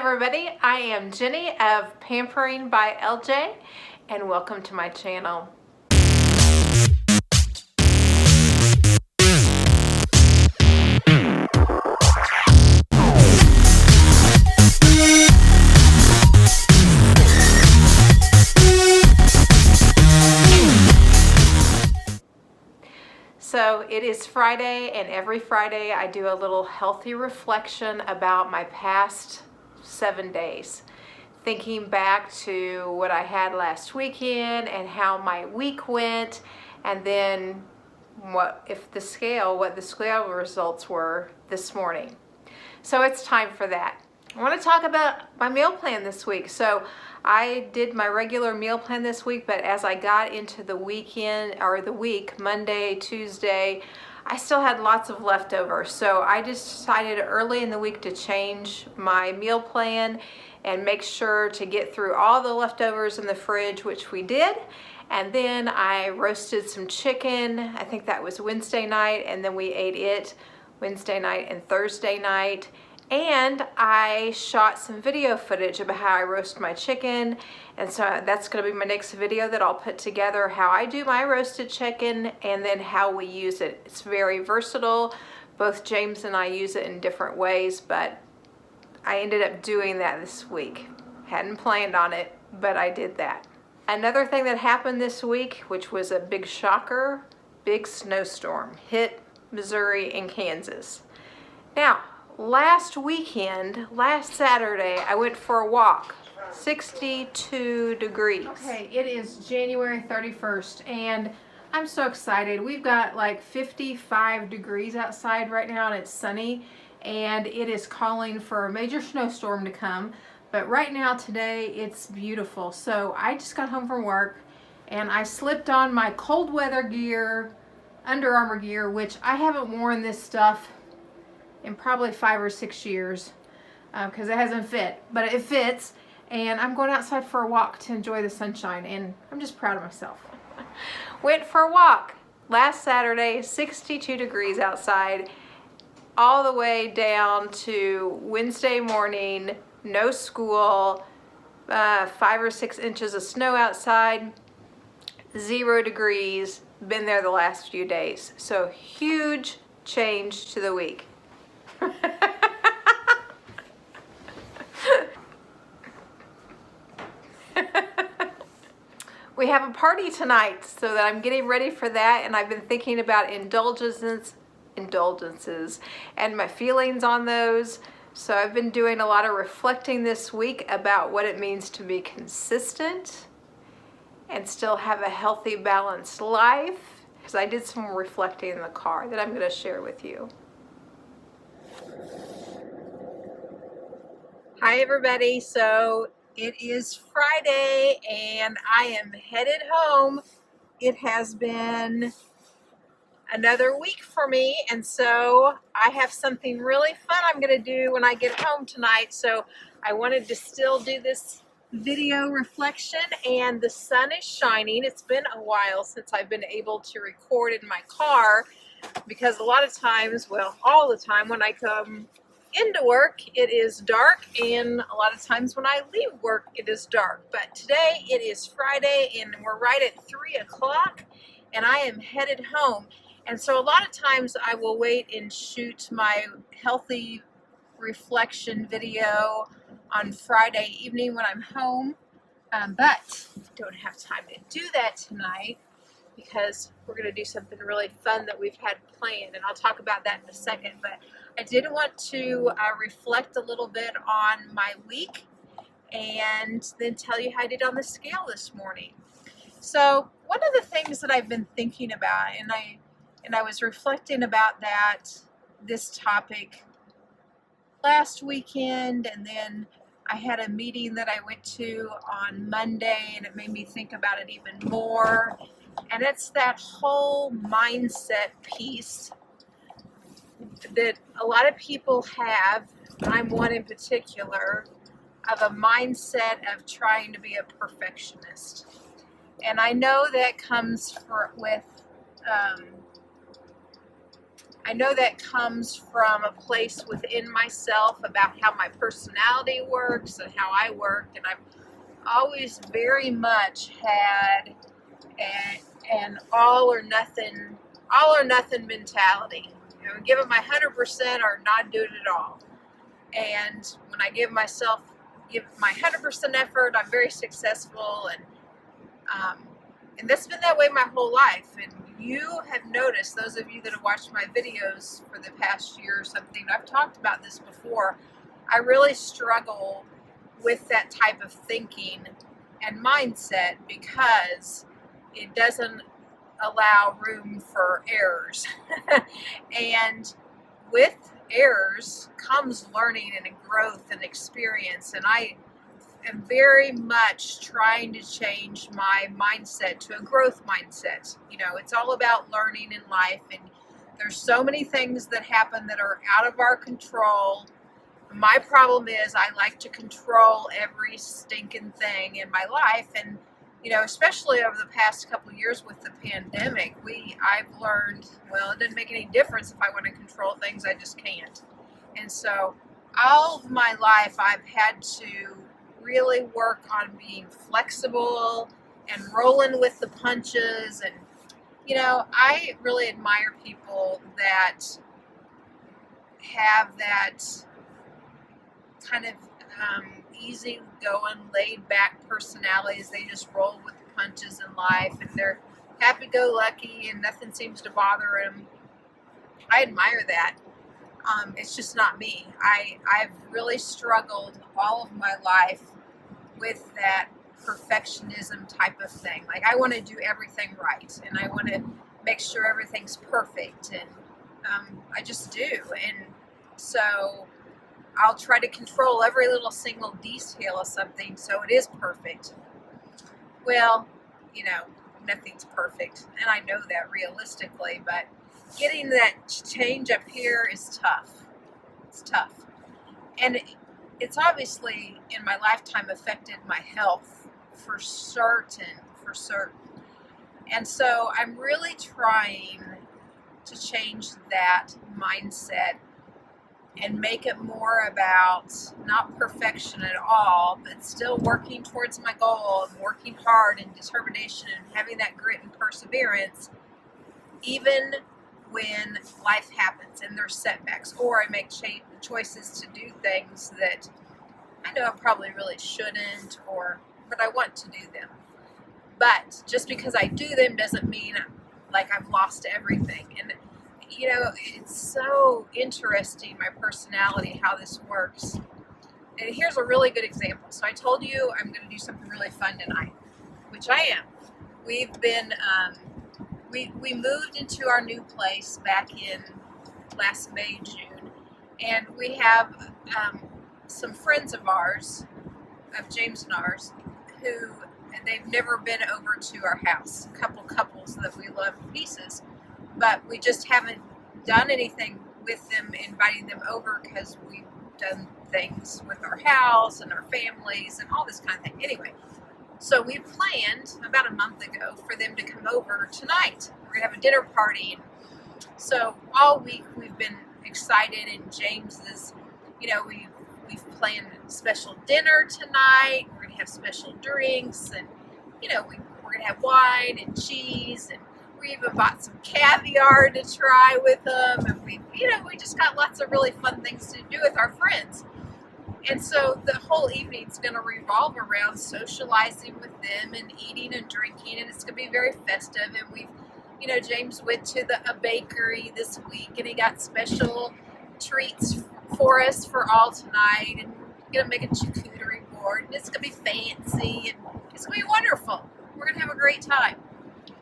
everybody, I am Jenny of Pampering by LJ and welcome to my channel. So it is Friday, and every Friday I do a little healthy reflection about my past 7 days. Thinking back to what I had last weekend and how my week went, and then what the scale results were this morning. So it's time for that. I want to talk about my meal plan this week. So I did my regular meal plan this week, but as I got into the weekend or the week, Monday, Tuesday, I still had lots of leftovers. So I just decided early in the week to change my meal plan and make sure to get through all the leftovers in the fridge, which we did. And then I roasted some chicken. I think that was Wednesday night, and then we ate it Wednesday night and Thursday night. And I shot some video footage about how I roast my chicken. And so that's gonna be my next video that I'll put together, how I do my roasted chicken and then how we use it. It's very versatile. Both James and I use it in different ways, but I ended up doing that this week. Hadn't planned on it, but I did that. Another thing that happened this week, which was a big shocker, big snowstorm hit Missouri and Kansas. Now, last Saturday, I went for a walk, 62 degrees. Okay, it is January 31st, and I'm so excited. We've got like 55 degrees outside right now, and it's sunny, and it is calling for a major snowstorm to come. But right now, today, it's beautiful. So I just got home from work, and I slipped on my cold weather gear, Under Armour gear, which I haven't worn this stuff in probably 5 or 6 years because it hasn't fit, but it fits, and I'm going outside for a walk to enjoy the sunshine, and I'm just proud of myself. Went for a walk last Saturday, 62 degrees outside, all the way down to Wednesday morning, no school, 5 or 6 inches of snow outside, 0 degrees, been there the last few days. So huge change to the week. We have a party tonight, so that I'm getting ready for that, and I've been thinking about indulgences and my feelings on those. So I've been doing a lot of reflecting this week about what it means to be consistent and still have a healthy, balanced life, because I did some reflecting in the car that I'm going to share with you. Hi everybody, so it is Friday and I am headed home. It has been another week for me, and so I have something really fun I'm going to do when I get home tonight. So I wanted to still do this video reflection, and the sun is shining. It's been a while since I've been able to record in my car, because a lot of times, well, all the time when I come into work, it is dark, and a lot of times when I leave work, it is dark. But today it is Friday, and we're right at 3 o'clock, and I am headed home. And so a lot of times I will wait and shoot my healthy reflection video on Friday evening when I'm home, but don't have time to do that tonight because we're going to do something really fun that we've had planned, and I'll talk about that in a second. But I did want to reflect a little bit on my week and then tell you how I did on the scale this morning. So one of the things that I've been thinking about, and I was reflecting about this topic last weekend, and then I had a meeting that I went to on Monday, and it made me think about it even more. And it's that whole mindset piece that a lot of people have, I'm one in particular, of a mindset of trying to be a perfectionist. And I know that comes with I know that comes from a place within myself about how my personality works and how I work, and I've always very much had an all or nothing mentality. You know, give it my 100% or not do it at all. And when I give my 100% effort, I'm very successful, and that's been that way my whole life. And you have noticed, those of you that have watched my videos for the past year or something, I've talked about this before. I really struggle with that type of thinking and mindset because it doesn't allow room for errors. And with errors comes learning and growth and experience. And I am very much trying to change my mindset to a growth mindset. You know, it's all about learning in life, and there's so many things that happen that are out of our control. My problem is I like to control every stinking thing in my life, and you know, especially over the past couple of years with the pandemic, I've learned, well, it doesn't make any difference if I want to control things, I just can't. And so all of my life I've had to really work on being flexible and rolling with the punches. And you know, I really admire people that have that kind of easy going, laid back personalities. They just roll with the punches in life, and they're happy go lucky and nothing seems to bother them. I admire that. It's just not me. I've really struggled all of my life with that perfectionism type of thing. Like, I want to do everything right, and I want to make sure everything's perfect, and I just do. And so I'll try to control every little single detail of something so it is perfect. Well, you know, nothing's perfect, and I know that realistically, but getting that change up here is tough. It's tough. And it's obviously in my lifetime affected my health for certain. And so I'm really trying to change that mindset and make it more about not perfection at all, but still working towards my goal and working hard and determination and having that grit and perseverance, even when life happens and there's setbacks, or I make choices to do things that I know I probably really shouldn't, but I want to do them. But just because I do them doesn't mean like I've lost everything. And you know, it's so interesting, my personality, how this works. And here's a really good example. So I told you I'm going to do something really fun tonight, which I am. We've been we moved into our new place back in last May, June, and we have some friends of ours, of James and ours, who they've never been over to our house. A couple couples that we love to pieces, but we just haven't done anything with them, inviting them over, because we've done things with our house and our families and all this kind of thing. Anyway, so we planned about a month ago for them to come over tonight. We're going to have a dinner party. So all week we've been excited, and James is, you know, we've planned a special dinner tonight. We're going to have special drinks, and, you know, we're going to have wine and cheese, and we even bought some caviar to try with them. And we just got lots of really fun things to do with our friends. And so the whole evening's going to revolve around socializing with them and eating and drinking, and it's going to be very festive. And James went to a bakery this week, and he got special treats for us for all tonight, and going to make a charcuterie board, and it's going to be fancy, and it's going to be wonderful. We're going to have a great time.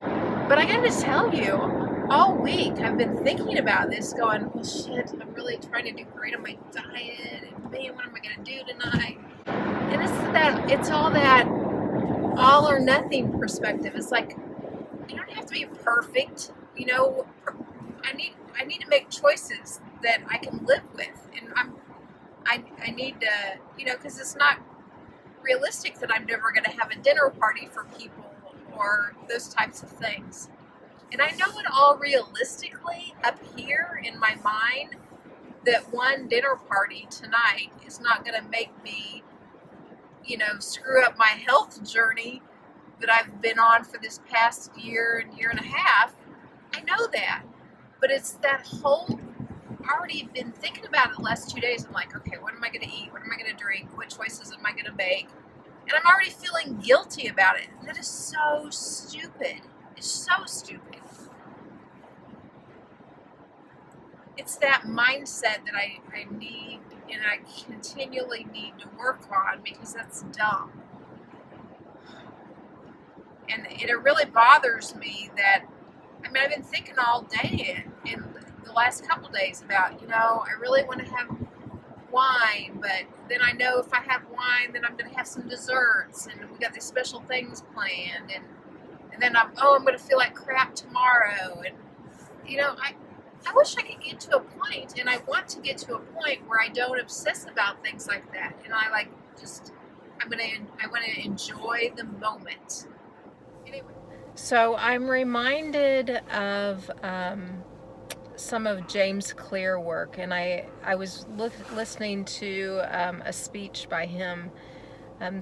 But I got to tell you, all week I've been thinking about this, going, well, shit, I'm really trying to do great on my diet, and man, what am I going to do tonight? And it's all that all or nothing perspective. It's like, I don't have to be perfect, you know. I need to make choices that I can live with, and I need to, you know, because it's not realistic that I'm never going to have a dinner party for people or those types of things. And I know it all realistically up here in my mind that one dinner party tonight is not going to make me, screw up my health journey that I've been on for this past year and a half. I know that. But it's that whole, I already been thinking about it the last 2 days. I'm like, okay, what am I going to eat? What am I going to drink? What choices am I going to make? And I'm already feeling guilty about it. And that is so stupid. It's so stupid. It's that mindset that I need and I continually need to work on, because that's dumb. And it really bothers me that, I've been thinking all day in the last couple days about, I really want to have wine, but then I know if I have wine, then I'm going to have some desserts, and we got these special things planned, and then I'm going to feel like crap tomorrow, and I wish I could get to a point, and I want to get to a point where I don't obsess about things like that, and I want to enjoy the moment. Anyway. So I'm reminded of some of James Clear work, and I was listening to a speech by him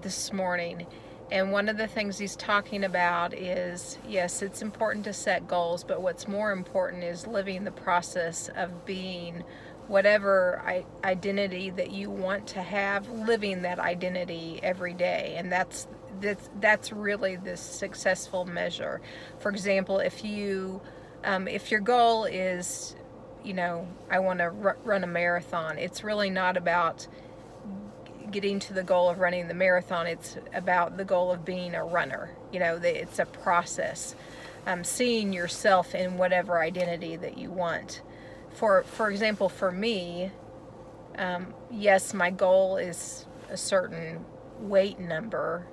this morning, and one of the things he's talking about is, yes, it's important to set goals, but what's more important is living the process of being whatever identity that you want to have, living that identity every day. And that's really the successful measure. For example, if your goal is, I want to run a marathon, it's really not about getting to the goal of running the marathon. It's about the goal of being a runner. It's a process. Seeing yourself in whatever identity that you want. For example, for me, yes, my goal is a certain weight number,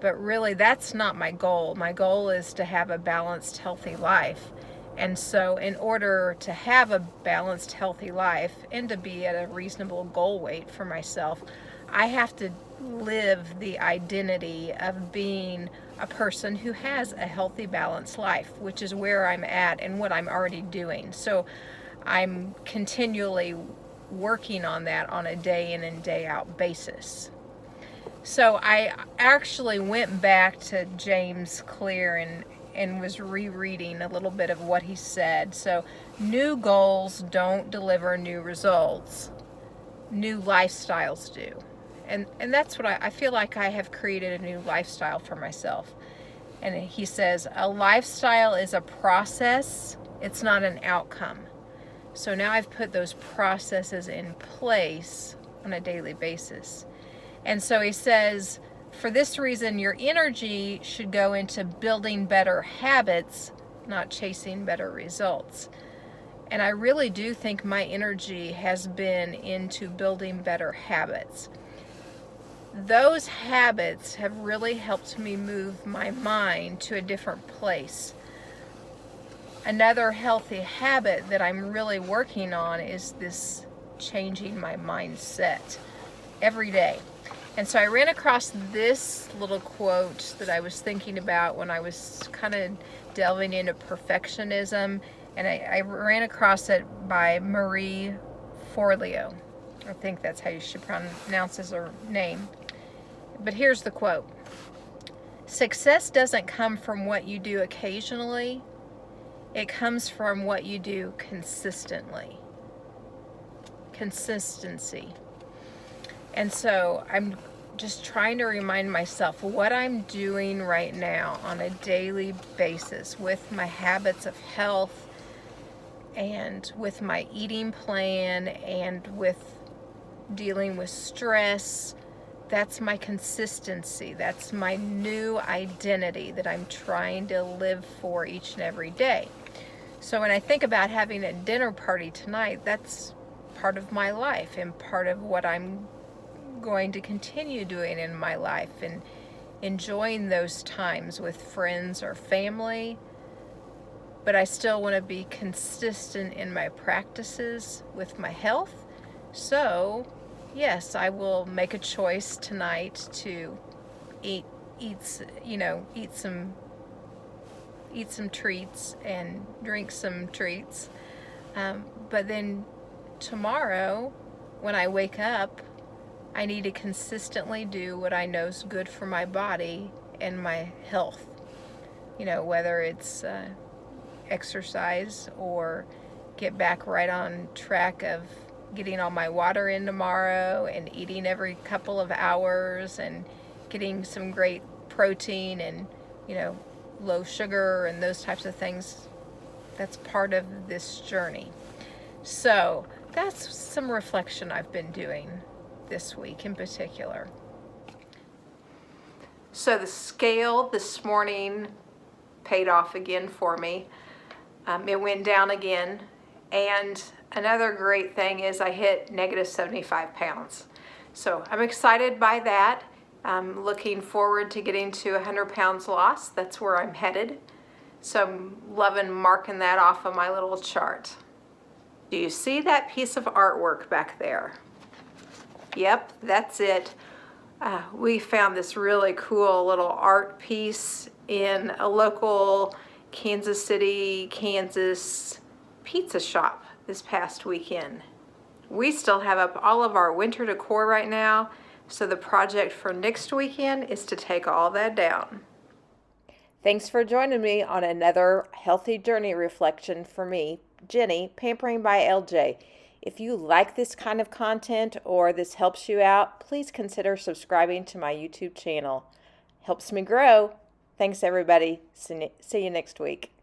but really that's not my goal. My goal is to have a balanced, healthy life. And so in order to have a balanced, healthy life and to be at a reasonable goal weight for myself, I have to live the identity of being a person who has a healthy, balanced life, which is where I'm at and what I'm already doing. So I'm continually working on that on a day in and day out basis. So I actually went back to James Clear and was rereading a little bit of what he said. So new goals don't deliver new results. New lifestyles do. And that's what I feel like I have created a new lifestyle for myself. And he says, a lifestyle is a process, it's not an outcome. So now I've put those processes in place on a daily basis. And so he says, for this reason, your energy should go into building better habits, not chasing better results. And I really do think my energy has been into building better habits. Those habits have really helped me move my mind to a different place. Another healthy habit that I'm really working on is this changing my mindset every day. And so I ran across this little quote that I was thinking about when I was kind of delving into perfectionism, and I ran across it by Marie Forleo. I think that's how you should pronounce her name. But here's the quote. Success doesn't come from what you do occasionally. It comes from what you do consistently. Consistency. And so I'm just trying to remind myself what I'm doing right now on a daily basis with my habits of health and with my eating plan and with dealing with stress. That's my consistency. That's my new identity that I'm trying to live for each and every day. So when I think about having a dinner party tonight, that's part of my life and part of what I'm going to continue doing in my life, and enjoying those times with friends or family. But I still want to be consistent in my practices with my health. So yes, I will make a choice tonight to eat eat some treats and drink some treats. But then tomorrow, when I wake up, I need to consistently do what I know is good for my body and my health. You know, whether it's exercise or get back right on track of getting all my water in tomorrow and eating every couple of hours and getting some great protein and, you know, low sugar and those types of things. That's part of this journey. So that's some reflection I've been doing this week in particular. So the scale this morning paid off again for me. It went down again. And another great thing is I hit negative 75 pounds. So I'm excited by that. I'm looking forward to getting to 100 pounds lost. That's where I'm headed. So I'm loving marking that off on my little chart. Do you see that piece of artwork back there? Yep, that's it. We found this really cool little art piece in a local Kansas City, Kansas pizza shop this past weekend. We still have up all of our winter decor right now, so the project for next weekend is to take all that down. Thanks for joining me on another healthy journey reflection for me, Jenny, Pampering by LJ. If you like this kind of content or this helps you out, please consider subscribing to my YouTube channel. Helps me grow. Thanks, everybody. See you next week.